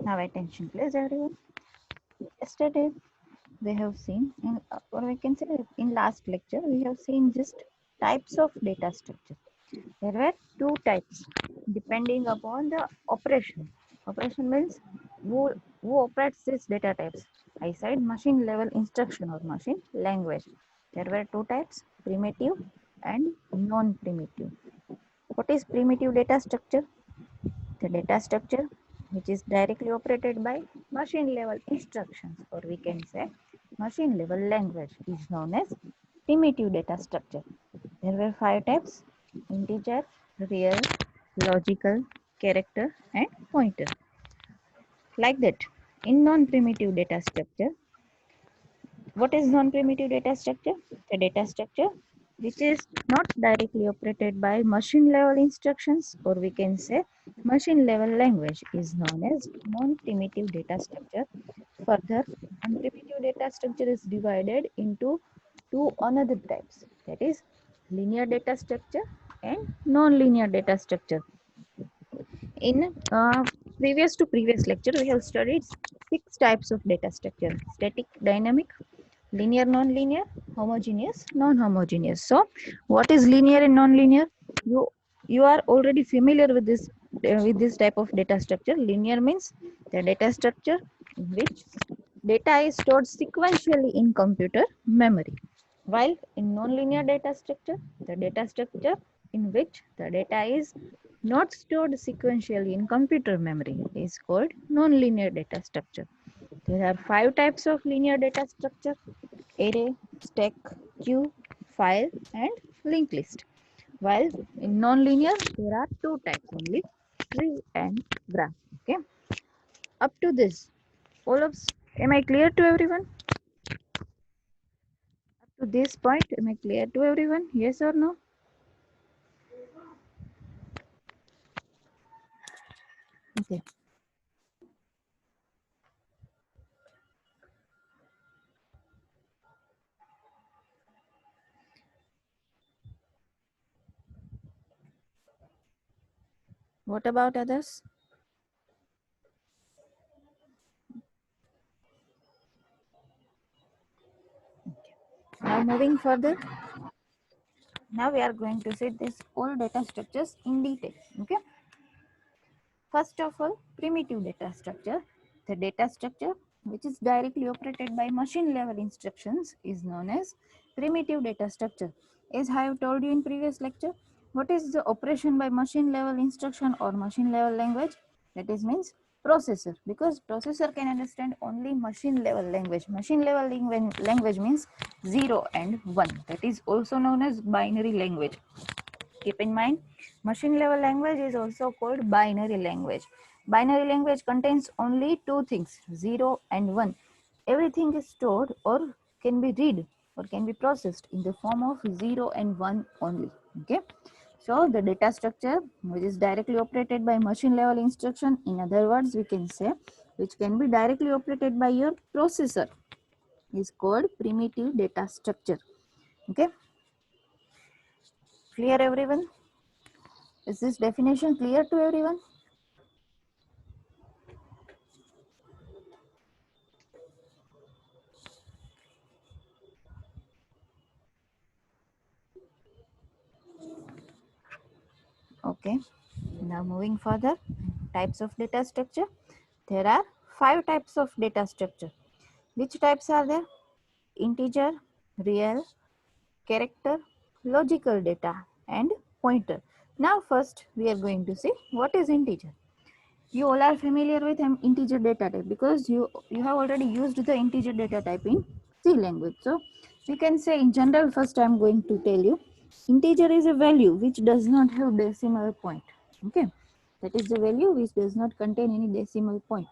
Now attention please everyone. Yesterday we have seen or we can say in last lecture we have seen just types of data structure. There were two types depending upon the operation. Operation means who operates these data types. I said machine level instruction or machine language. There were two types, primitive and non-primitive. What is primitive data structure? The data structure which is directly operated by machine level instructions, or we can say machine level language, is known as primitive data structure. There were five types: integer, real, logical, character and pointer. Like that, in non-primitive data structure, what is non-primitive data structure? The data structure which is not directly operated by machine level instructions, or we can say machine level language, is known as non-primitive data structure. Further, non-primitive data structure is divided into two another types, that is linear data structure and non-linear data structure. In previous to previous lecture, we have studied six types of data structure: static, dynamic, linear, non-linear, homogeneous, non-homogeneous. So, what is linear and non-linear? You you are already familiar with this type of data structure. Linear means the data structure in which data is stored sequentially in computer memory, while in non-linear data structure, the data structure in which the data is not stored sequentially in computer memory is called non-linear data structure. There are five types of linear data structure: array, stack, queue, file, and linked list. While in non-linear, there are two types only: tree and graph. Okay. Up to this, all of am I clear to everyone? Up to this point, am I clear to everyone? Yes or no? Okay. What about others? Now moving further. Now we are going to see this all data structures in detail. Okay. First of all, primitive data structure. The data structure which is directly operated by machine level instructions is known as primitive data structure. As I have told you in previous lecture, what is the operation by machine level instruction or machine level language? That is means processor, because processor can understand only machine level language. Machine level language means 0 and 1. That is also known as binary language. Keep in mind, machine level language is also called binary language. Binary language contains only two things, 0 and 1. Everything is stored or can be read or can be processed in the form of 0 and 1 only. Okay. So the data structure which is directly operated by machine level instruction, in other words, we can say which can be directly operated by your processor, is called primitive data structure. Okay. Clear everyone? Is this definition clear to everyone? Okay, now moving further, types of data structure. There are five types of data structure. Which types are there? Integer, real, character, logical data, and pointer. Now first we are going to see what is integer. You all are familiar with integer data type because you have already used the integer data type in C language. So we can say in general, first I am going to tell you integer is a value which does not have decimal point. Okay, that is the value which does not contain any decimal point.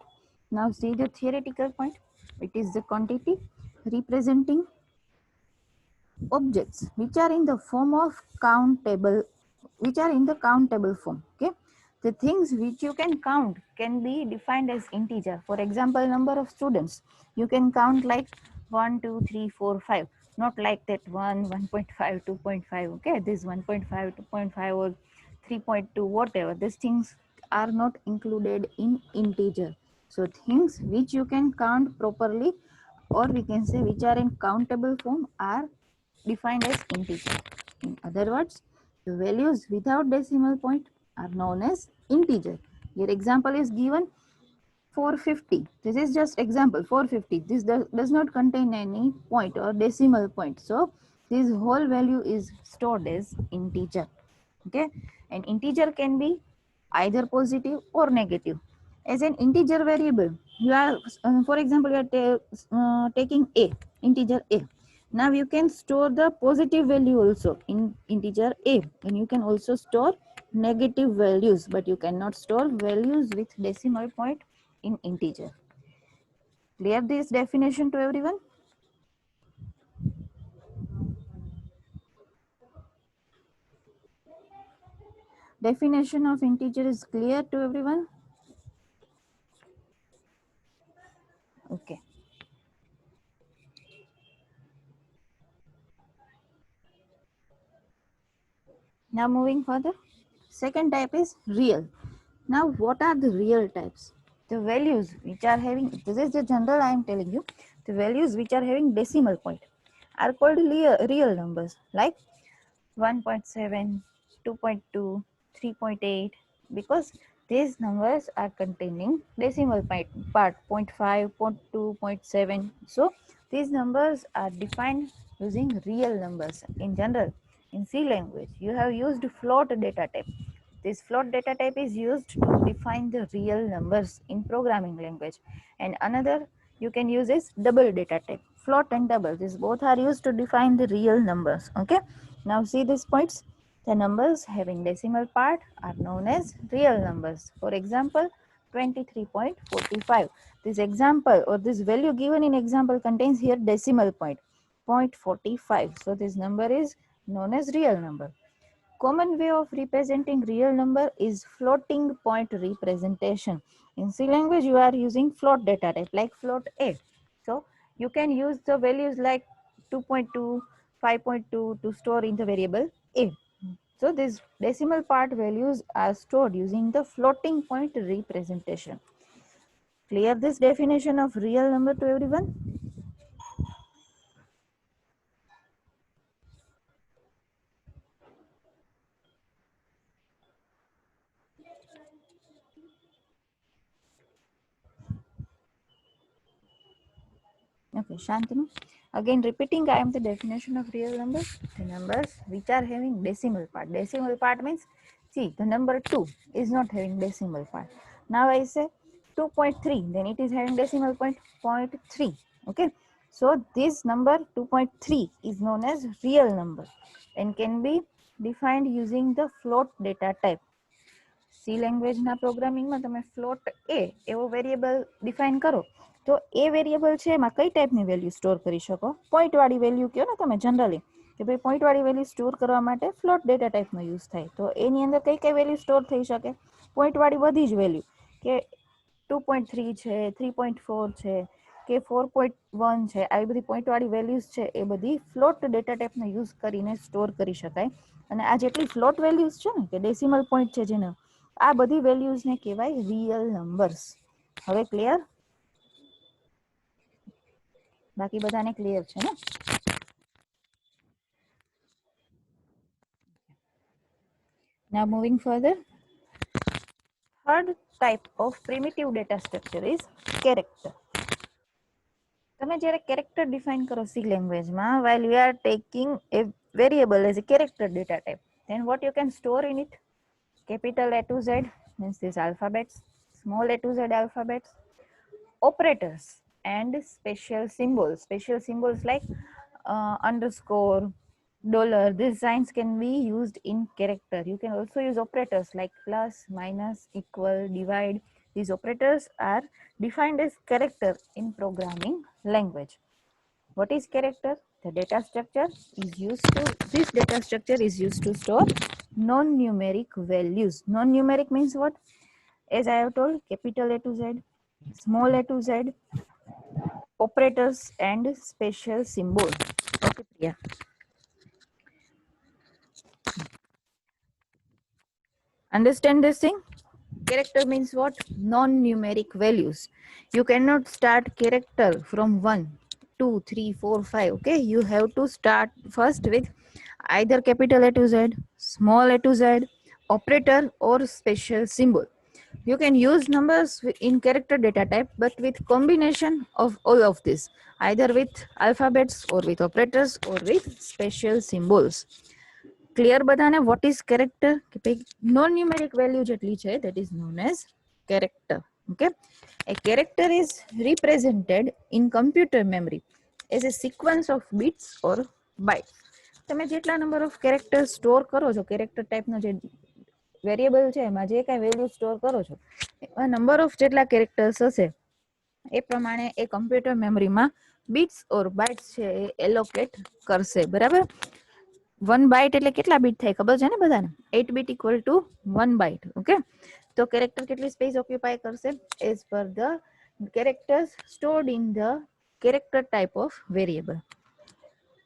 Now see the theoretical point. It is the quantity representing objects which are in the form of countable, which are in the countable form. Okay, the things which you can count can be defined as integer. For example, number of students, you can count like 1 2 3 4 5, not like that 1 1.5 2.5. Okay, this 1.5 2.5 or 3.2 whatever, these things are not included in integer. So things which you can count properly, or we can say which are in countable form, are defined as integer. In other words, the values without decimal point are known as integer. Your example is given 450. This is just example 450. This does not contain any point or decimal point. So this whole value is stored as integer. Okay, an integer can be either positive or negative. As an integer variable, you are for example you are taking a integer a. Now you can store the positive value also in integer a, and you can also store negative values, but you cannot store values with decimal point in integer. Clear this definition to everyone? Definition of integer is clear to everyone? Okay. Now moving further. Second type is real. Now what are the real types? The values which are having, this is the general I am telling you, the values which are having decimal point are called real numbers, like 1.7, 2.2, 3.8, because these numbers are containing decimal part 0.5, 0.2, 0.7. So these numbers are defined using real numbers. In general, in C language, you have used float data type. This float data type is used to define the real numbers in programming language. And another you can use is double data type. Float and double, these both are used to define the real numbers. Okay. Now see these points. The numbers having decimal part are known as real numbers. For example, 23.45. This example or this value given in example contains here decimal point 0.45. So this number is known as real number. Common way of representing real number is floating point representation. In C language, you are using float data type like float A. So you can use the values like 2.2, 5.2 to store in the variable A. So these decimal part values are stored using the floating point representation. Clear this definition of real number to everyone? Okay, Shantanu. Again, repeating, I am the definition of real numbers. The numbers which are having decimal part. Decimal part means, see, the number 2 is not having decimal part. Now I say 2.3, then it is having decimal point 0.3. Okay. So this number 2.3 is known as real number and can be defined using the float data type. C લેંગ્વેજના પ્રોગ્રામિંગમાં તમે float એ એવો variable define કરો તો એ variable છે એમાં કઈ ટાઈપની વેલ્યુ સ્ટોર કરી શકો? પોઈન્ટવાળી વેલ્યુ કહો ને તમે જનરલી કે ભાઈ પોઈન્ટવાળી વેલ્યુ સ્ટોર કરવા માટે ફ્લોટ ડેટા ટાઈપનો યુઝ થાય. તો એની અંદર કઈ કઈ વેલ્યુ સ્ટોર થઈ શકે? પોઈન્ટવાળી બધી જ વેલ્યુ કે 2.3 છે, 3.4 છે કે 4.1 છે, આવી બધી પોઈન્ટવાળી વેલ્યુઝ છે એ બધી ફ્લોટ ડેટા ટાઈપનો યુઝ કરીને સ્ટોર કરી શકાય. અને આ જેટલી ફ્લોટ વેલ્યુઝ છે ને કે ડેસિમલ પોઈન્ટ છે જેને આ બધી વેલ્યુઝને કહેવાય રિયલ નંબર્સ. હવે ક્લિયર? બાકી બધાને ક્લિયર છે ને? Now moving further, third type of primitive data structure is character. તમે જ્યારે કેરેક્ટર ડિફાઇન કરો સી લેંગ્વેજમાં, while you are taking a variable as a character data type, then what you can store in it? Capital A to Z means these alphabets, small a to Z alphabets, operators and special symbols. Special symbols like underscore, dollar. These signs can be used in character. You can also use operators like plus, minus, equal, divide. These operators are defined as character in programming language. What is character? The data structure is used to, this data structure is used to store non-numeric values. Non-numeric means what? As I have told, capital A to Z, small a to Z, operators and special symbols. Okay, Priya. Understand this thing? Character means what? Non-numeric values. You cannot start character from 1, 2, 3, 4, 5. Okay, you have to start first with either capital A to Z, small a to Z, operator or special symbol. You can use numbers in character data type, but with combination of all of this, either with alphabets or with operators or with special symbols. Clear બધાને what is character? Non numeric value જેટલી છે, that is known as character. Okay, a character is represented in computer memory as a sequence of bits or bytes. તમે જેટલા number of character store કરો છો, character ટાઈપનો જે variable છે એમાં જે કાંઈ વેલ્યુ સ્ટોર કરો છો, એમાં નંબર ઓફ જેટલા કેરેક્ટર્સ હશે એ પ્રમાણે એ કમ્પ્યુટર મેમરીમાં બીટ્સ ઓર બાઇટ્સ છે એ એલોકેટ કરશે. બરાબર, 1 બાઇટ એટલે કેટલા બીટ થાય ખબર છે ને બધાને? 8 bit equal to 1 byte. Okay, તો કેરેક્ટર કેટલી સ્પેસ ઓક્યુપાય કરશે? As per the characters stored in the character type of variable.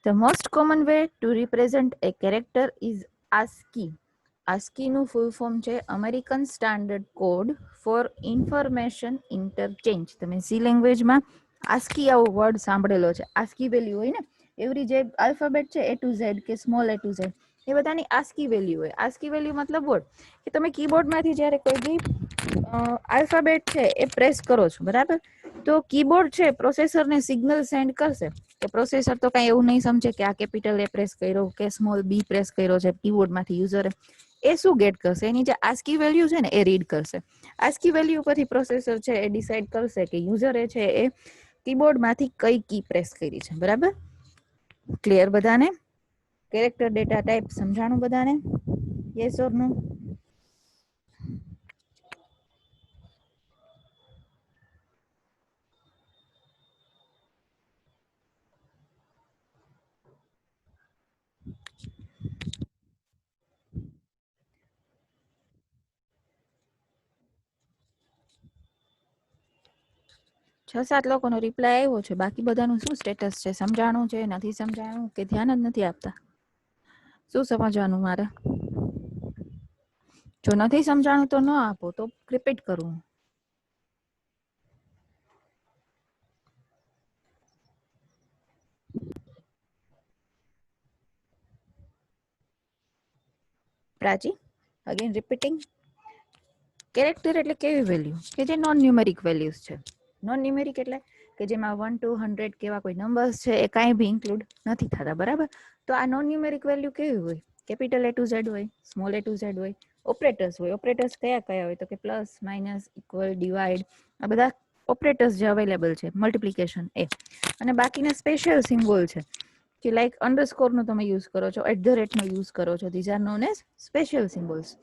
The most common way to represent a character is ASCII. ASCII નું full form છે American standard code four information interchange. તમે C લેંગ્વેજમાં ASCII આવો word સાંભળેલો છે. ASCII value હોય ને, every જે alphabet છે A to Z કે સ્મોલ A to Z, એ બધાની ASCII વેલ્યુ હોય. ASCII વેલ્યુ મતલબ વોટ કે તમે કીબોર્ડમાંથી જ્યારે કોઈ બી આલ્ફાબેટ છે એ પ્રેસ કરો છો, બરાબર, તો કીબોર્ડ છે પ્રોસેસરને સિગ્નલ સેન્ડ કરશે કે પ્રોસેસર તો કાંઈ એવું નહીં સમજે કે આ કેપિટલ એ પ્રેસ કર્યો કે સ્મોલ બી પ્રેસ કર્યો છે કીબોર્ડમાંથી યુઝરે. એ શું ગેટ કરશે? એની જે ASCII વેલ્યુ છે ને એ રીડ કરશે. ASCII વેલ્યુ પરથી પ્રોસેસર છે એ ડિસાઇડ કરશે કે યુઝરે છે એ કીબોર્ડમાંથી કઈ કી પ્રેસ કરી છે. બરાબર, ક્લિયર બધાને? કેરેક્ટર ડેટા ટાઈપ સમજાણું બધાને? યસ ઓર નો? 6-7 લોકોનો રિપ્લાય આવ્યો છે. બાકી બધાનું શું સ્ટેટસ છે? સમજાણું છે, નથી સમજાણું, કે ધ્યાન જ નથી આપતા? શું સમજવાનું મારે? જો નથી સમજાણું તો ન આપો, તો રિપીટ કરું. પ્રાચી, અગેન રિપીટિંગ. કેરેક્ટર એટલે કેવી વેલ્યુ કે જે નોન ન્યુમેરિક વેલ્યુઝ છે. નોન ન્યુમેરિક એટલે કે જેમાં 1 to 100 કેવા કોઈ નંબર્સ છે એ કાંઈ બી ઇન્ક્લુડ નથી થતા. બરાબર, તો આ નોન ન્યુમેરિક વેલ્યુ કેવી હોય? કેપિટલ A to Z હોય, સ્મોલ A to Z હોય, ઓપરેટર્સ હોય. ઓપરેટર્સ કયા કયા હોય? તો કે પ્લસ, માઇનસ, ઇક્વલ, ડિવાઈડ, આ બધા ઓપરેટર્સ જે અવેલેબલ છે, મલ્ટિપ્લિકેશન એ. અને બાકીના સ્પેશિયલ સિમ્બોલ છે કે લાઈક અંડરસ્કોરનો તમે યુઝ કરો છો, @ નો યુઝ કરો છો. These are known as special symbols.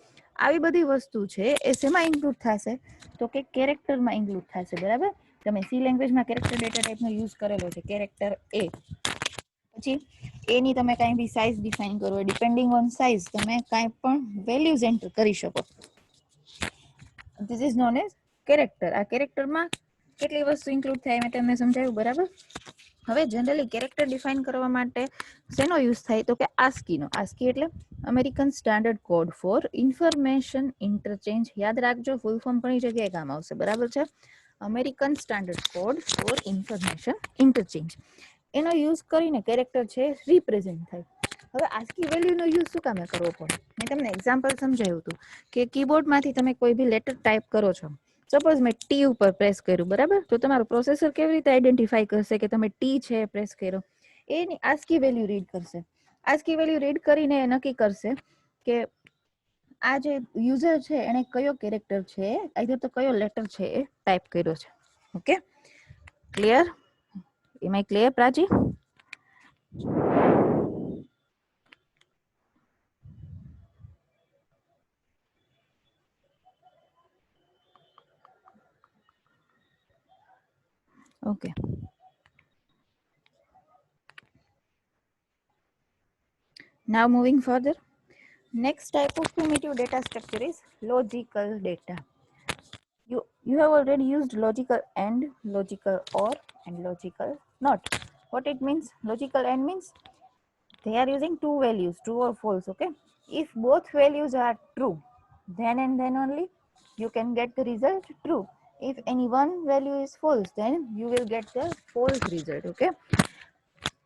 આવી બધી વસ્તુ છે એ શેમાં ઇન્ક્લુડ થશે? તો કે કેરેક્ટરમાં ઇન્ક્લુડ થશે. બરાબર, તમે સી લેંગ્વેજમાં કેરેક્ટર ડેટા ટાઈપનો યુઝ કરેલો છે, કેરેક્ટર એ. પછી એની તમે કાંઈ બી સાઇઝ ડિફાઇન કરો, ડિપેન્ડિંગ ઓન સાઇઝ તમે કાંઈ પણ વેલ્યુઝ એન્ટર કરી શકો. This is known as character. આ કેરેક્ટરમાં કેટલી વસ્તુ ઇન્ક્લુડ થાય મેં તમને સમજાવ્યું. બરાબર, હવે જનરલી કેરેક્ટર ડિફાઇન કરવા માટે શેનો યુઝ થાય? તો કે ASCII નો. ASCII એટલે American standard code four information interchange. યાદ રાખજો, ફૂલ ફોર્મ ઘણી જગ્યાએ કામ આવશે. બરાબર છે, American standard code four information interchange. એનો યુઝ કરીને કેરેક્ટર છે રિપ્રેઝેન્ટ થાય. હવે ASCII વેલ્યુનો યુઝ શું કામે કરવો પડે? મેં તમને એક્ઝામ્પલ સમજાવ્યું હતું કે કીબોર્ડમાંથી તમે કોઈ બી લેટર ટાઈપ કરો છો. સપોઝ મેં ટી ઉપર પ્રેસ કર્યું, બરાબર, તો તમારું પ્રોસેસર કેવી રીતે આઈડેન્ટિફાઈ કરશે કે તમે ટી છે પ્રેસ કર્યો? એની ASCII વેલ્યુ રીડ કરશે. ASCII વેલ્યુ રીડ કરીને એ નક્કી કરશે કે આ જે યુઝર છે એને કયો કેરેક્ટર છે, આઈધર તો કયો લેટર છે એ ટાઈપ કર્યો છે. Okay, clear? Am I clear Prachi? Okay. Now moving further, next type of primitive data structure is logical data. You have already used logical AND, logical OR, and logical NOT. What it means? Logical AND means they are using two values, true or false. Okay. If both values are true, then and then only you can get the result true. If any one value is false, then you will get the false result. Okay.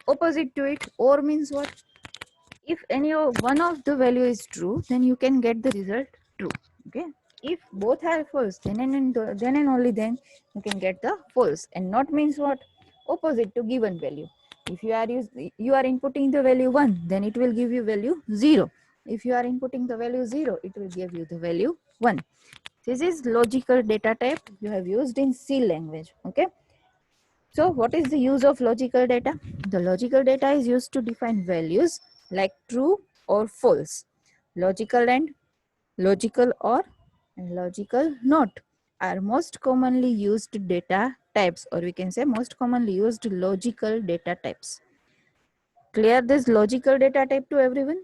Opposite to it, or means what? If any one of the value is true, then you can get the result true. Okay. If both are false, then and only then you can get the false. And not means what? Opposite to given value. If you are inputting the value 1, then it will give you value 0. If you are inputting the value 0, it will give you the value 1. This is logical data type you have used in C language. Okay. So what is the use of logical data? The logical data is used to define values like true or false, logical and logical or and logical not are most commonly used data types, or we can say most commonly used logical data types. Clear this logical data type to everyone?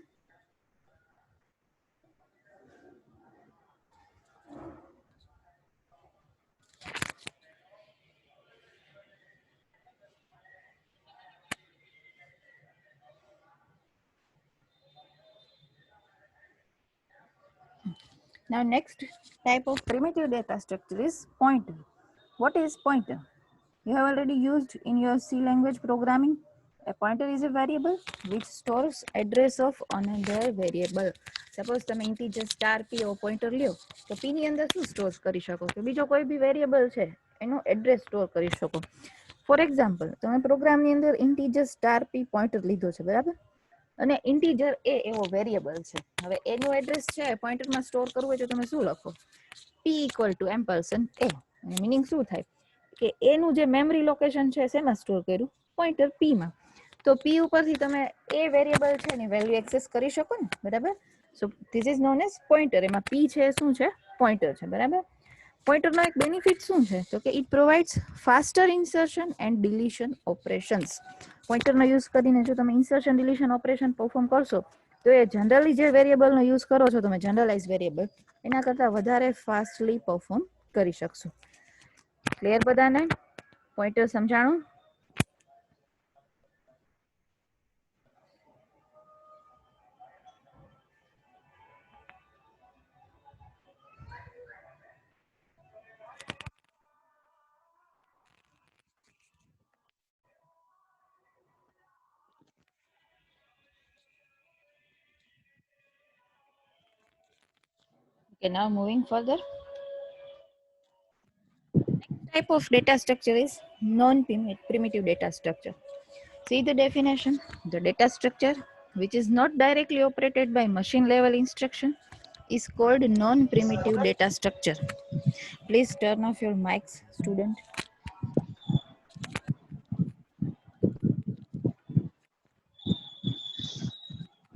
Now next type of primitive data structure is pointer. What is pointer? You have already used in your C language programming. A pointer is a variable which stores address of another variable. Suppose તમે integer star p or pointer લ્યો તો p ની અંદર શું store કરી શકો કે બીજો કોઈ બી વેરિયેબલ છે એનો એડ્રેસ સ્ટોર કરી શકો. ફોર એક્ઝામ્પલ તમે પ્રોગ્રામની અંદર integer star p પોઇન્ટર લીધો છે બરાબર, અને integer a એવો વેરિયેબલ છે. હવે એનું એડ્રેસ છે પોઇન્ટરમાં સ્ટોર કરવું હોય તો તમે શું લખો? p equal to ampersand a. Meaning શું થાય કે એનું જે મેમરી લોકેશન છે શેમાં સ્ટોર કર્યું? પોઇન્ટર p માં. તો p ઉપરથી તમે એ વેરિયેબલ છે ને વેલ્યુ એક્સેસ કરી શકો ને, બરાબર? So this is known as pointer. એમાં p છે શું છે? પોઇન્ટર છે, બરાબર? પોઇન્ટરનો એક બેનિફિટ શું છે તો કે it provides faster insertion and deletion operations. પોઇન્ટરનો યુઝ કરીને જો તમે ઇન્સર્શન ડિલીશન ઓપરેશન પરફોર્મ કરશો તો એ જનરલી જે વેરિયેબલનો યુઝ કરો છો તમે જનરલાઇઝ વેરિયેબલ એના કરતાં વધારે ફાસ્ટલી પરફોર્મ કરી શકશો. ક્લિયર બધાને? પોઇન્ટર સમજાણું? Okay, now moving further. Next type of data structure is non-primitive data structure. See the definition. The data structure which is not directly operated by machine level instruction is called non-primitive data structure. Please turn off your mics, student.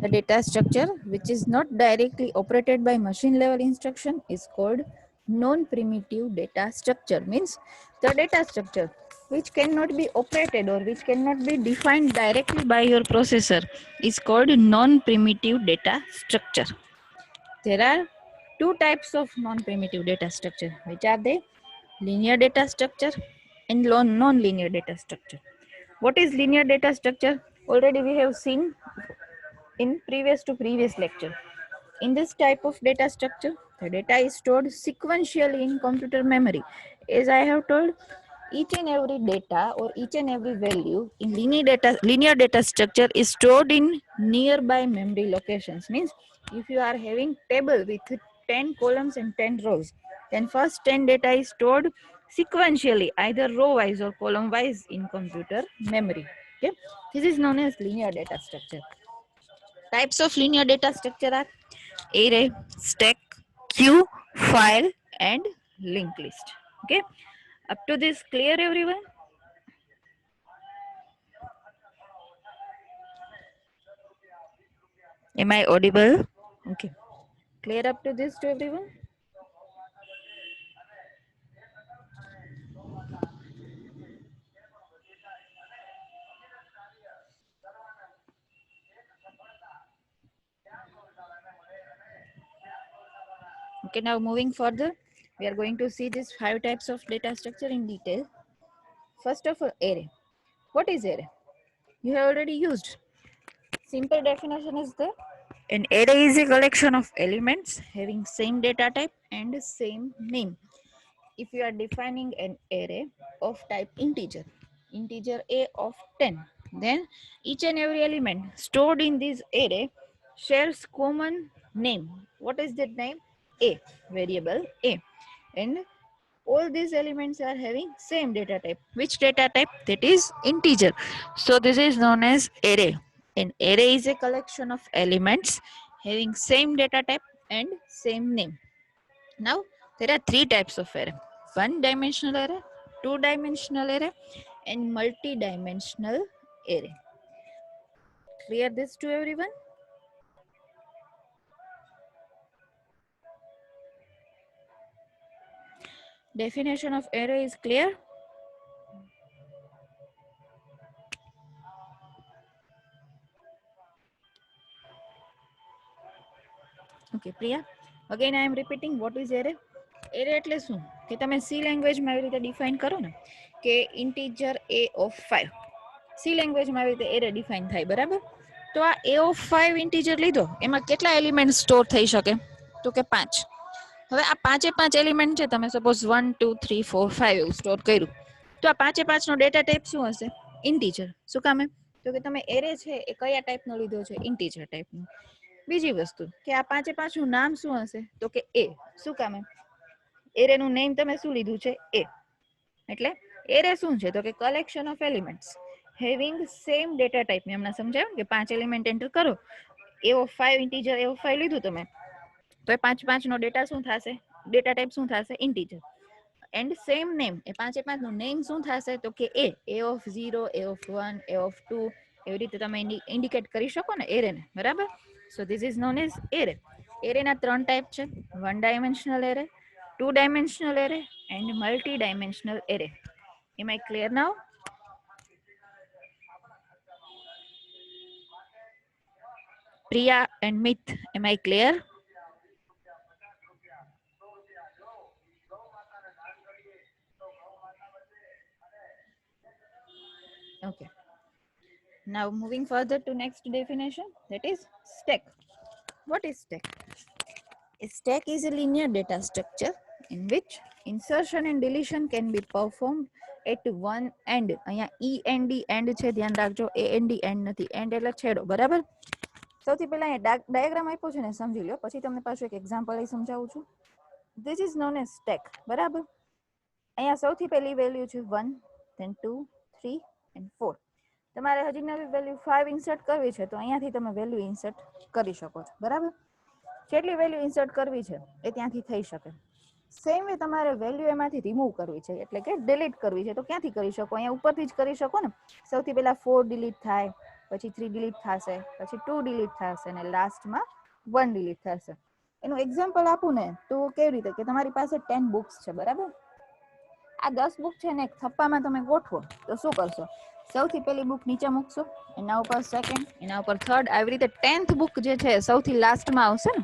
The data structure which is not directly operated by machine level instruction is called non-primitive data structure. Means the data structure which cannot be operated or which cannot be defined directly by your processor is called non-primitive data structure. There are two types of non-primitive data structure. Which are they? Linear data structure and non-linear data structure. What is linear data structure? Already we have seen in previous lecture. In this type of data structure, the data is stored sequentially in computer memory. As I have told, each and every data or each and every value in linear data structure is stored in nearby memory locations. Means if you are having table with 10 columns and 10 rows, then first 10 data is stored sequentially, either row wise or column wise in computer memory. Okay, this is known as linear data structure. Types of linear data structure are array, stack, queue, file, and linked list. Okay, up to this clear, everyone? Am I audible? Okay, clear up to this to everyone? Okay, now moving further, we are going to see these 5 types of data structure in detail. First of all, array. What is array? You have already used. Simple definition is there. An array is a collection of elements having same data type and same name. If you are defining an array of type integer A of 10, then each and every element stored in this array shares common name. What is that name? A, variable A. And all these elements are having same data type. Which data type? That is integer. So this is known as array. An array is a collection of elements having same data type and same name. Now there are three types of array: one dimensional array, two dimensional array, and multi-dimensional array. Clear this to everyone? Definition of array is clear? Okay, Priya. Again, I am repeating what is array. Array એટલે શું કે તમે C લેંગ્વેજમાં આવી રીતે define કરો ને કે ઇન્ટીજર A of 5. C લેંગ્વેજમાં આવી રીતે એરે ડિફાઇન થાય, બરાબર? તો આ A of 5 ઇન્ટીજર લીધો, એમાં કેટલા એલિમેન્ટ સ્ટોર થઈ શકે? તો કે 5. હવે આ પાંચે પાંચ એલિમેન્ટ છે, તમે સપોઝ 1 2 3 4 5 એવું સ્ટોર કર્યું, તો આ પાંચે પાંચનો ડેટા ટાઈપ શું હશે? ઇન્ટીજર. શું કામે? તો કે તમે એરે છે એ કયા ટાઈપનો લીધો છે? ઇન્ટીજર ટાઈપનો. બીજી વસ્તુ કે આ પાંચે પાંચનું નામ શું હશે? તો કે એ. શું કામે? એરેનું નેમ તમે શું લીધું છે? એ. એટલે એરે શું છે? તો કે collection of elements having same data type. મેં હમણાં સમજાવ્યું કે 5 એલિમેન્ટ એન્ટર કરો, a of 5 integer a of 5 લીધું તમે, તો એ પાંચ પાંચ નો ડેટા શું થશે? ડેટા ટાઈપ શું થશે? ઇન્ટીજર. એન્ડ સેમ નેમ, એ પાંચે પાંચ નું નેમ શું થશે? તો કે a of 0, a of 1, a of 2, એવી રીતે તમે ઇન્ડિકેટ કરી શકો ને એરે ને, બરાબર? So this is known as array. એરેના ત્રણ ટાઈપ છે: one dimensional array, two dimensional array and multi dimensional array. Am I clear now? Priya and Mit, am I clear? Okay. Now moving further to next definition, that is stack. What is stack? A stack is a linear data structure in which insertion and deletion can be performed at one end. અહીંયા E and D end છે, ધ્યાન રાખજો. A and D end નથી. End એટલે છેડો, બરાબર? સૌથી પહેલા અહીંયા ડાયાગ્રામ આપ્યો છે ને, સમજી લો, પછી તમને પાછું એક એક્ઝામ્પલ અહીં સમજાવું છું. This is known as stack, બરાબર? અહીંયા સૌથી પહેલી વેલ્યુ છે 1, then 2, 3 and 4. તમારે હજી નવી વેલ્યુ 5 ઇન્સર્ટ કરવી છે, તો અહીંયાથી તમે વેલ્યુ ઇન્સર્ટ કરી શકો છો, બરાબર? જેટલી વેલ્યુ ઇન્સર્ટ કરવી છે એ ત્યાંથી થઈ શકે. સેમ વે તમારે વેલ્યુ એમાંથી રિમૂવ કરવી છે, એટલે કે ડિલીટ કરવી છે, તો ક્યાંથી કરી શકો? અહીંયા ઉપરથી જ કરી શકો ને. સૌથી પહેલા 4 ડિલીટ થાય, પછી 3 ડિલીટ થશે, પછી 2 ડિલીટ થશે, અને લાસ્ટમાં 1 ડિલીટ થશે. એનું એક્ઝામ્પલ આપું ને તો કેવી રીતે કે તમારી પાસે 10 બુક્સ છે, બરાબર? આ 10 બુક છે ને એક થપ્પામાં તમે ગોઠવો તો શું કરશો? સૌથી પહેલી બુક નીચે મૂકશો, એના ઉપર સેકન્ડ, એના ઉપર થર્ડ, આવી રીતે 10th બુક જે છે સૌથી લાસ્ટમાં આવશે ને.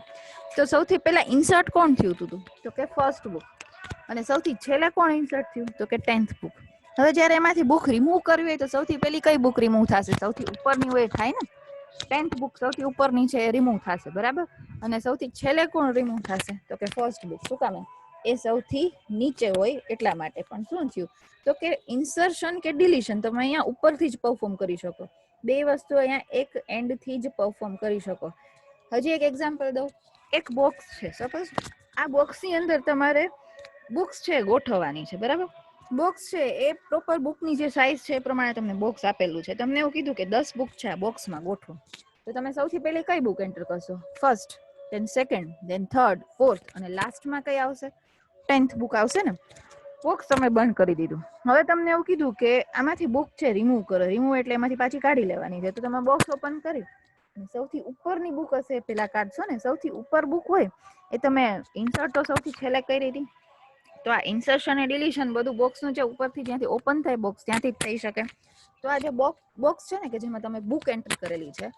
તો સૌથી પહેલા ઇન્સર્ટ કોણ થયું હતું? તો કે ફર્સ્ટ બુક. અને સૌથી છેલ્લે કોણ ઇન્સર્ટ થયું? તો કે 10th બુક. હવે જ્યારે એમાંથી બુક રિમૂવ કરવી હોય તો સૌથી પહેલી કઈ બુક રિમૂવ થશે? સૌથી ઉપરની હોય થાય ને. 10th બુક સૌથી ઉપરની છે એ રિમૂવ થશે, બરાબર? અને સૌથી છેલ્લે કોણ રિમૂવ થશે? તો કે ફર્સ્ટ બુક. શું કામ? એ સૌથી નીચે હોય એટલા માટે. પણ શું થયું? તો કે ઇન્સર્શન કે ડિલીશન તમે અહીંયા ઉપરથી જ પરફોર્મ કરી શકો. બે વસ્તુ અહીંયા એક એન્ડથી જ પરફોર્મ કરી શકો. હજી એક એક્ઝામ્પલ દઉં. એક બોક્સ છે, સપોઝ આ બોક્સની અંદર તમારે બુક્સ છે ગોઠવવાની છે, બરાબર? બોક્સ છે એ પ્રોપર બુકની જે સાઇઝ છે એ પ્રમાણે તમને બોક્સ આપેલું છે. તમને એવું કીધું કે 10 બુક છે આ બોક્સમાં ગોઠવો, તો તમે સૌથી પહેલી કઈ બુક એન્ટર કરશો? First, than second, than third, fourth, અને લાસ્ટમાં કઈ આવશે? 10th બુક આવશે ને. બોક્સ તમે બંધ કરી દીધું. હવે તમને એવું કીધું કે આમાંથી બુક છે રિમૂવ કરો. રિમૂવ એટલે એમાંથી પાછી કાઢી લેવાની છે. તો તમે બોક્સ ઓપન કરી સૌથી ઉપરની બુક હશે પેલા કાઢશો ને. સૌથી ઉપર બુક હોય એ તમે ઇન્સર્ટ તો સૌથી છેલ્લે કરી હતી. તો આ ઇન્સર્શન અને ડિલીશન બધું બોક્સનું જે ઉપરથી જ્યાંથી ઓપન થાય બોક્સ ત્યાંથી જ થઈ શકે. તો આ જે બોક્સ છે ને કે જેમાં તમે બુક એન્ટર કરેલી છે,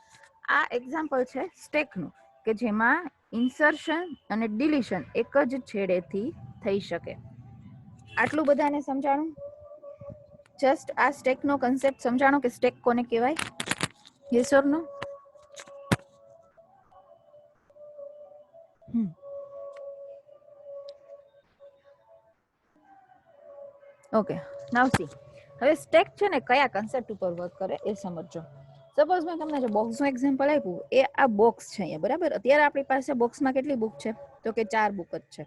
આ એક્ઝામ્પલ છે સ્ટેકનું, કે જેમાં ઇન્સર્શન અને ડિલીશન એક જ છેડેથી થઈ શકે. આટલું બધાને સમજાણું? જસ્ટ આ સ્ટેકનો કન્સેપ્ટ સમજાણો કે સ્ટેક કોને કહેવાય? Yes or no? Okay, now see. હવે સ્ટેક છે ને કયા કન્સેપ્ટ ઉપર વર્ક કરે એ સમજો. સપોઝ મેં તમને જે બોક્સનું એક્ઝામ્પલ આપ્યું, એ આ બોક્સ છે અહીંયા, બરાબર. અત્યારે આપણી પાસે બોક્સમાં કેટલી બુક છે? તો કે 4 બુક જ છે.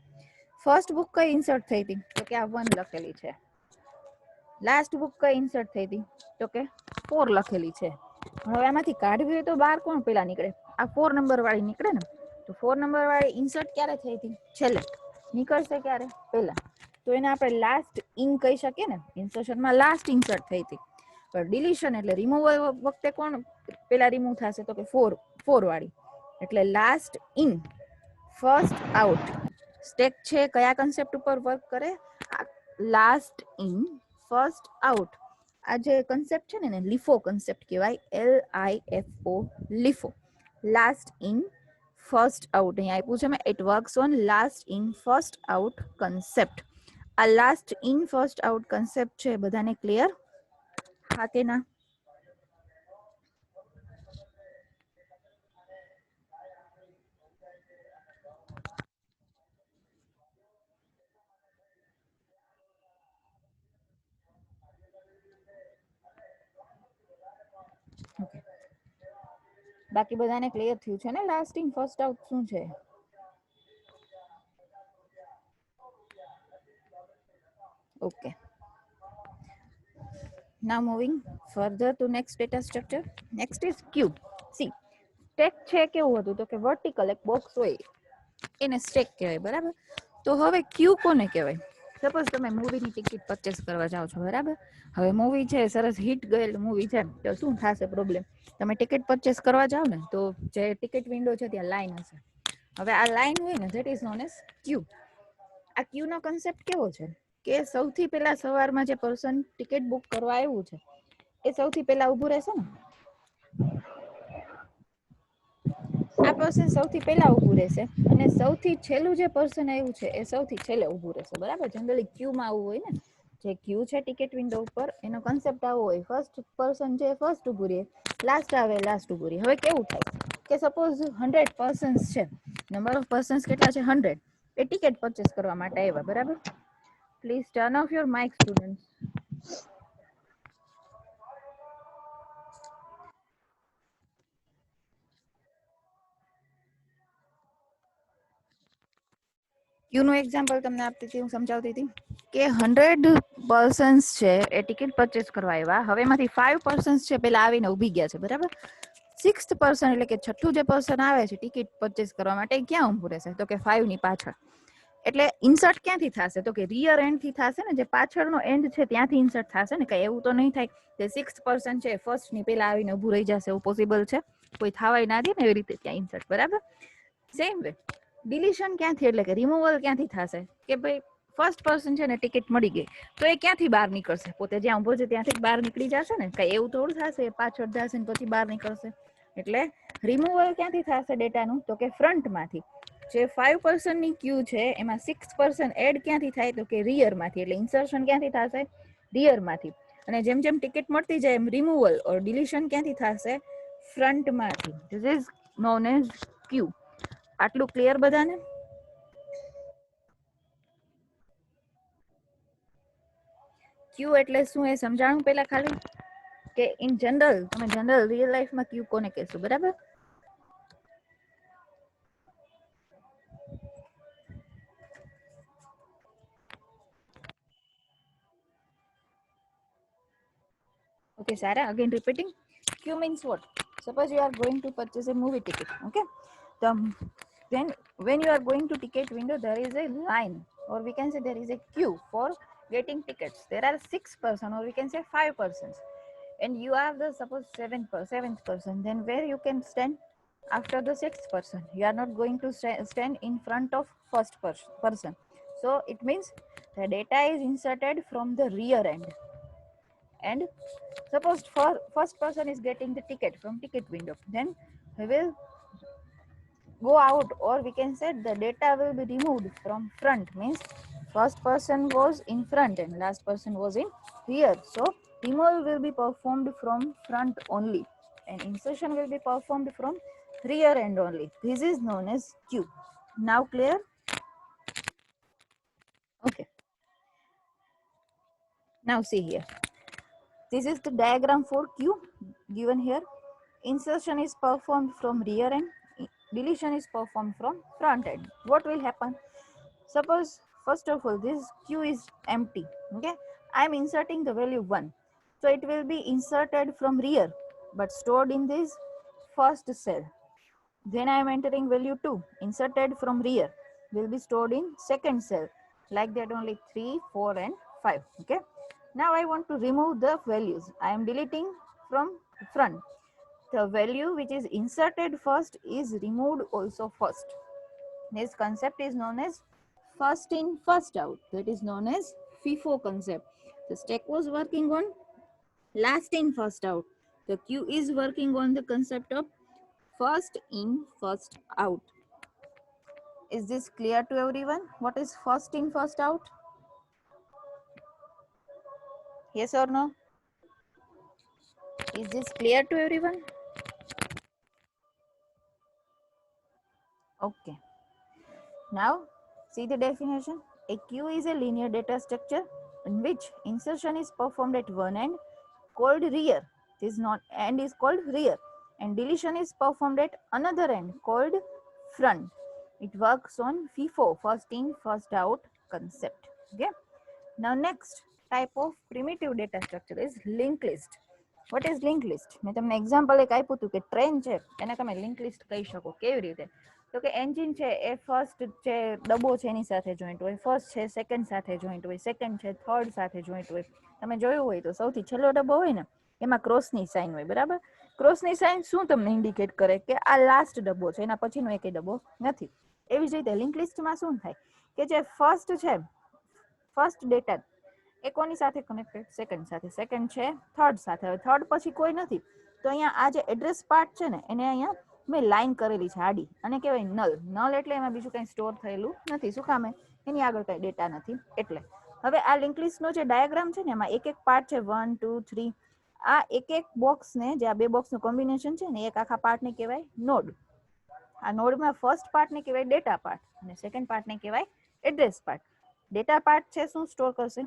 ફર્સ્ટ બુક કઈ ઇન્સર્ટ થઈ હતી? તો કે આ 1 લખેલી છે. લાસ્ટ બુક કઈ ઇન્સર્ટ થઈ હતી? તો કે 4 લખેલી છે. હવે આમાંથી કાઢવી હોય તો બહાર કોણ પેલા નીકળે? આ 4 નંબર વાળી નીકળે ને. તો 4 નંબર વાળી ઇન્સર્ટ ક્યારે થઈ હતી? છેલ્લે. નીકળશે ક્યારે? પહેલા. તો એને આપણે લાસ્ટ ઇન કહી શકીએ ને. ઇન્સર્શનમાં લાસ્ટ ઇન્સર્ટ થઈ હતી. પણ ડિલીશન એટલે રિમૂવલ વખતે કોણ પેલા રિમૂવ થશે? તો કે 4 વાળી. એટલે last in first out. Stack છે કયા કન્સેપ્ટ ઉપર વર્ક કરે? Last in first out. આ જે કન્સેપ્ટ છે ને લીફો કન્સેપ્ટ કહેવાય. LIFO, LIFO. Last in first out. અહીંયા આપ્યું છે મેં, it works on last in first out concept. આ last in first out concept છે, બધાને ક્લિયર? હા કે ના? બાકી બધાને ક્લિયર થયું છે ને લાસ્ટ ઇન ફર્સ્ટ આઉટ શું છે? Okay. Now moving further to next data structure. Next is queue. See, stack છે કેવું હતું? તો કે વર્ટિકલ એક બોક્સ હોય એને સ્ટેક કહેવાય, બરાબર. તો હવે ક્યુ કોને કહેવાય? સપોઝ તમે મૂવીની ટિકિટ પરચેસ કરવા જાઓ છો, બરાબર. હવે મૂવી છે, સરસ હિટ ગયેલું મૂવી છે, તો શું થશે પ્રોબ્લેમ? તમે ટિકિટ પરચેસ કરવા જાઓ ને તો જે ટિકિટ વિન્ડો છે ત્યાં લાઈન હશે. હવે આ લાઈન હોય ને, ધેટ ઇઝ નોન એઝ ક્યુ. આ ક્યુ નો કન્સેપ્ટ કેવો છે? કે સૌથી પહેલા સવારમાં જે પર્સન ટિકિટ બુક કરવા આવ્યું છે એ સૌથી પહેલા ઊભું રહેશે ને. આ પર્સન સૌથી પહેલા ઊભું રહેશે અને સૌથી છેલ્લું જે પર્સન આવ્યું છે એ સૌથી છેલ્લે ઊભું રહેશે, બરાબર. જનરલી ક્યુમાં આવું હોય ને. જે ક્યુ છે ટિકિટ વિન્ડો ઉપર, એનો કન્સેપ્ટ આવો હોય. ફર્સ્ટ પર્સન છે ફર્સ્ટ ઊભું રહે, લાસ્ટ આવે લાસ્ટ ઊભું રહે. હવે કેવું થાય કે સપોઝ 100 પર્સન્સ છે, નંબર ઓફ પર્સન્સ કેટલા છે? 100. એ ટિકિટ પરચેસ કરવા માટે આવ્યા, બરાબર. Please turn off your mic, students. Queue નું એક્ઝામ્પલ તમને આપતી હતી, હું સમજાવતી હતી કે 100 પર્સન્સ છે એ ટિકિટ પરચેસ કરવા આવ્યા. હવે એમાંથી 5 પર્સન્સ છે પેલા આવીને ઊભી ગયા છે, બરાબર. 6th પર્સન એટલે કે છઠ્ઠું જે પર્સન આવે છે ટિકિટ પરચેસ કરવા માટે, ક્યાં ઊભું રહેશે? તો કે 5 ની પાછળ. એટલે ઇન્સર્ટ ક્યાંથી થશે? તો કે રિયર એન્ડ થી થશે ને. જે પાછળનો એન્ડ છે ત્યાંથી ઇન્સર્ટ થશે ને. કઈ એવું તો નહીં થાય કે 6th પર્સન છે ફર્સ્ટ ની પેલા આવીને ઊભું રહી જશે? એવું પોસિબલ છે? કોઈ થવાય ના દે ને એવી રીતે ત્યાં ઇન્સર્ટ, બરાબર. સેમ વે ડિલીશન ક્યાંથી એટલે કે રિમૂવલ ક્યાંથી થશે? કે ભાઈ ફર્સ્ટ પર્સન છે ને ટિકિટ મળી ગઈ, તો એ ક્યાંથી બહાર નીકળશે? પોતે જ્યાં ઊભો છે ત્યાંથી બહાર નીકળી જશે ને. કઈ એવું થોડું થશે પાછળ જશે ને પછી બહાર નીકળશે? એટલે રિમૂવલ ક્યાંથી થશે ડેટાનું? તો કે ફ્રન્ટમાંથી. જે 5 પર્સનની ક્યુ છે એમાં 6 પર્સન એડ ક્યાંથી થાય? તો કે રિયરમાંથી. એટલે ઇન્સર્શન ક્યાંથી થશે? રિયરમાંથી. અને જેમ જેમ ટિકિટ મળતી જાય એમ રિમૂવલ ઓર ડિલીશન ક્યાંથી થશે? ફ્રન્ટમાંથી. ધીસ ઇઝ નોન એઝ ક્યુ. આટલું ક્લિયર બધાને? ક્યુ એટલે શું એ સમજાણું પેલા ખાલી, કે ઇન જનરલ તમે જનરલ રિયલ લાઈફમાં ક્યુ કોને કહેશો, બરાબર. Okay, Sarah, again repeating. Q means what? Suppose you are going to purchase a movie ticket. Okay, then when you are going to ticket window, there is a line, or we can say there is a queue for getting tickets. There are 6 person, or we can say 5 persons, and you are the suppose seventh person. Then where you can stand after the 6th person? You are not going to stand in front of first person. So it means the data is inserted from the rear end. And suppose first person is getting the ticket from ticket window, then we will go out, or we can say the data will be removed from front. Means first person was in front and last person was in rear. So removal will be performed from front only and insertion will be performed from rear end only. This is known as queue. Now clear? Okay. Now see here, this is the diagram for queue given here. Insertion is performed from rear end, deletion is performed from front end. What will happen? Suppose first of all this queue is empty. Okay, I am inserting the value 1, so it will be inserted from rear but stored in this first cell. Then I am entering value 2, inserted from rear, will be stored in second cell. Like that only 3, 4 and 5. Okay, now I want to remove the values. I am deleting from front. The value which is inserted first is removed also first. This concept is known as first in first out. That is known as FIFO concept. The stack was working on last in first out. The queue is working on the concept of first in first out. Is this clear to everyone? What is first in first out? Yes or no? Is this clear to everyone? Okay. Now see the definition. A queue is a linear data structure in which insertion is performed at one end called rear. This not end is called rear, and deletion is performed at another end called front. It works on FIFO, first in first out concept. Okay. Now next type of primitive data structure is linked list. What is linked list? મેં તમને example એક આપ્યું હતું કે train છે એને તમે link list કહી શકો. કેવી રીતે? તો કે એન્જિન છે એ ફર્સ્ટ જે ડબ્બો છે એની સાથે જોઈન્ટ હોય, ફર્સ્ટ છે સેકન્ડ સાથે જોઈન્ટ હોય, સેકન્ડ છે થર્ડ સાથે જોઈન્ટ હોય. તમે જોયું હોય તો સૌથી છેલ્લો ડબ્બો હોય ને એમાં ક્રોસની સાઇન હોય, બરાબર? ક્રોસની સાઇન શું તમને ઇન્ડિકેટ કરે કે આ લાસ્ટ ડબ્બો છે, એના પછીનો એકેય ડબ્બો નથી. એવી જ રીતે લિંક લિસ્ટમાં શું થાય કે જે ફર્સ્ટ છે, ફર્સ્ટ ડેટા એ કોની સાથે કનેક્ટેડ? સેકન્ડ સાથે. સેકન્ડ છે થર્ડ સાથે. હવે થર્ડ પછી કોઈ નથી, તો અહીંયા આ જે એડ્રેસ પાર્ટ છે ને એને અહીંયા મેં લાઈન કરેલી છે આડી, અને કહેવાય નલ. નલ એટલે એમાં બીજું કંઈ સ્ટોર થયેલું નથી. શું કામે? એની આગળ કંઈ ડેટા નથી એટલે. હવે આ લિંક લિસ્ટનો જે ડાયાગ્રામ છે ને એમાં એક એક પાર્ટ છે 1, 2, 3. આ એક એક બોક્સને, જે આ બે બોક્સનું કોમ્બિનેશન છે ને, એક આખા પાર્ટને કહેવાય નોડ. આ નોડમાં ફર્સ્ટ પાર્ટને કહેવાય ડેટા પાર્ટ અને સેકન્ડ પાર્ટને કહેવાય એડ્રેસ પાર્ટ. ડેટા પાર્ટ છે શું સ્ટોર કરશે?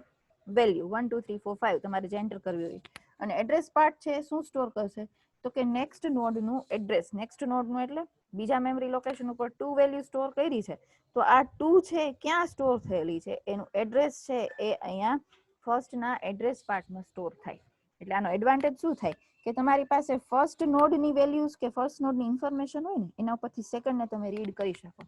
વેલ્યુ 1, 2, 3, 4, 5 તમારે જે એન્ટર કરવી હોય. અને એડ્રેસ પાર્ટ છે શું સ્ટોર કરશે? તો કે નેક્સ્ટ નોડનું એડ્રેસ. નેક્સ્ટ નોડનું એટલે બીજા મેમરી લોકેશન ઉપર 2 વેલ્યુ સ્ટોર કરી છે, તો આ 2 છે ક્યાં સ્ટોર થયેલી છે એનું એડ્રેસ છે એ અહીંયા ફર્સ્ટના એડ્રેસ પાર્ટમાં સ્ટોર થાય. એટલે આનો એડવાન્ટેજ શું થાય કે તમારી પાસે ફર્સ્ટ નોડની વેલ્યુઝ કે ફર્સ્ટ નોડની ઇન્ફોર્મેશન હોય ને એના ઉપરથી સેકન્ડને તમે રીડ કરી શકો,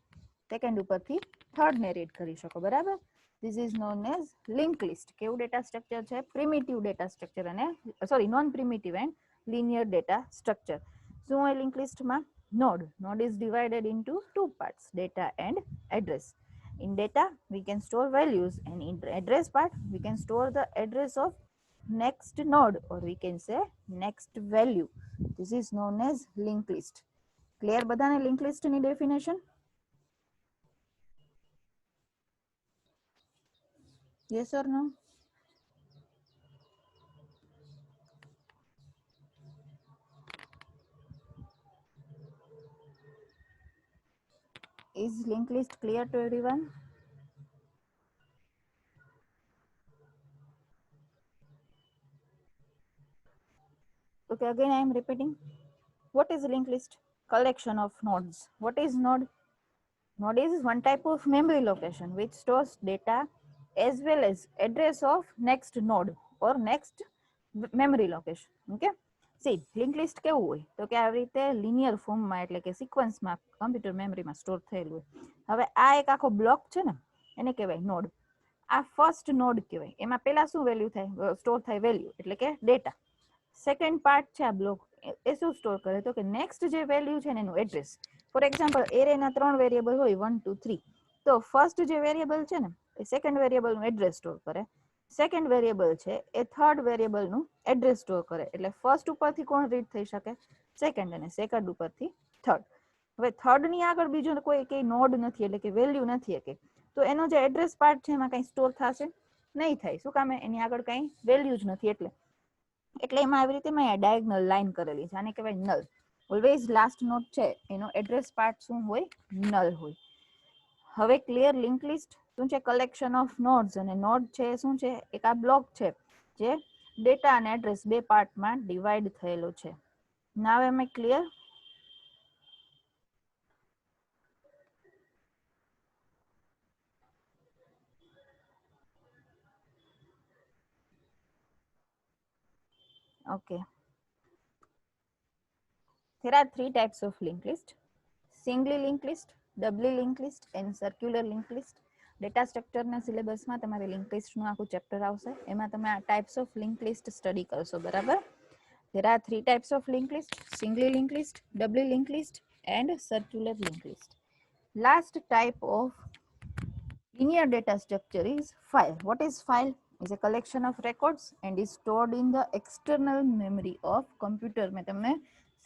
સેકન્ડ ઉપરથી થર્ડને રીડ કરી શકો, બરાબર? This is known as linked list. કેવું ડેટા સ્ટ્રક્ચર છે? પ્રિમિટિવ ડેટા સ્ટ્રક્ચર અને non primitive and linear data structure. શું હોય લિંક લિસ્ટમાં? Node. Node is divided into two parts, data and address. In data we can store values, and in address part we can store the address of next node, or we can say next value. This is known as linked list. Clear બધાને link લિસ્ટની definition? Yes or no? Is linked list clear to everyone? Okay, again I am repeating. What is a linked list? Collection of nodes. What is node? Node is one type of memory location which stores data as well as address of next node or next memory location. Okay. See, linked list કેવું હોય તો કે આવી રીતે linear ફોર્મમાં એટલે કે સિક્વન્સમાં computer મેમરીમાં સ્ટોર થયેલું હોય. હવે આ એક આખો બ્લોક છે ને એને કહેવાય નોડ. આ ફર્સ્ટ નોડ કહેવાય. એમાં પહેલા શું વેલ્યુ થાય? સ્ટોર થાય વેલ્યુ એટલે કે ડેટા. સેકન્ડ પાર્ટ છે આ બ્લોક, એ શું સ્ટોર કરે તો કે નેક્સ્ટ જે વેલ્યુ છે ને એનું address. For example arena 3 variable હોય 1, 2, 3. તો ફર્સ્ટ જે વેરિયેબલ છે ને એ સેકન્ડ વેરિયેબલનું એડ્રેસ સ્ટોર કરે, સેકન્ડ વેરિયેબલ છે એ થર્ડ વેરિયેબલનું એડ્રેસ સ્ટોર કરે. એટલે ફર્સ્ટ ઉપરથી કોણ રીડ થઈ શકે? સેકન્ડ, અને સેકન્ડ ઉપરથી થર્ડ. હવે થર્ડની આગળ બીજો કોઈ કઈ નોડ નથી એટલે કે વેલ્યુ નથી કે, તો એનો જે એડ્રેસ પાર્ટ છે એમાં કંઈ સ્ટોર થશે નહીં થાય. શું કામે? એની આગળ કંઈ વેલ્યુ જ નથી એટલે. એટલે એમાં આવી રીતે મેં ડાયગોનલ લાઈન કરેલી છે, આને કહેવાય નલ. ઓલવેઝ લાસ્ટ નોડ છે એનો એડ્રેસ પાર્ટ શું હોય? નલ હોય. હવે ક્લિયર? લિંક લિસ્ટ શું છે? કલેક્શન ઓફ નોડ્સ, અને નોડ છે શું છે? એક આ બ્લોક છે જે ડેટા અને એડ્રેસ બે પાર્ટમાં ડિવાઈડ થયેલો છે. નાવ એમ I clear? Okay. There are three types of linked list: singly linked list, doubly linked list and circular linked list. Data સ્ટ્રક્ચરના સિલેબસમાં તમારે લિંક લિસ્ટનું આખું ચેપ્ટર આવશે, એમાં તમે આ types of link list study કરશો, બરાબર? There are three types of linked list: singly linked list, doubly linked list and circular linked list. Last type of linear data structure is file. What is file? Is a collection of records and is stored in the external memory of computer. મેં તમને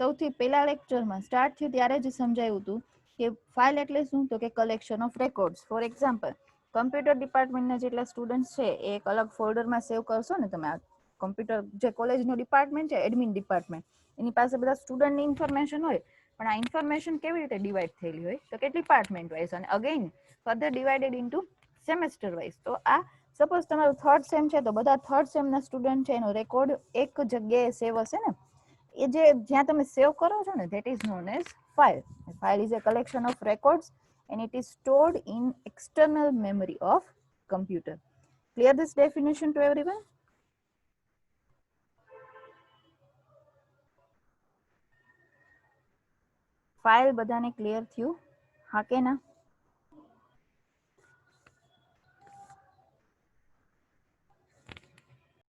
સૌથી પહેલા લેક્ચરમાં start થયું ત્યારે જ સમજાવ્યું હતું કે ફાઇલ એટલે શું, તો કે collection of records. For example, computer ડિપાર્ટમેન્ટના જેટલા સ્ટુડન્ટ્સ છે એ એક અલગ ફોલ્ડરમાં સેવ કરશો ને તમે. આ કમ્પ્યુટર જે કોલેજનું ડિપાર્ટમેન્ટ છે, એડમિન ડિપાર્ટમેન્ટ, એની પાસે બધા સ્ટુડન્ટની ઇન્ફોર્મેશન હોય, પણ આ ઇન્ફોર્મેશન કેવી રીતે ડિવાઈડ થયેલી હોય, તો કે ડિપાર્ટમેન્ટ વાઇઝ અને again further divided into semester wise. તો આ સપોઝ તમારું થર્ડ સેમ છે તો બધા થર્ડ સેમના સ્ટુડન્ટ છે એનો રેકોર્ડ એક જગ્યાએ સેવ હશે ને, એ જે જ્યાં તમે સેવ કરો છો ને, that is known as file. File is a collection of records and it is stored in external memory of computer. Clear this definition to everyone? File બધાને ક્લિયર થયું? હા કે ના?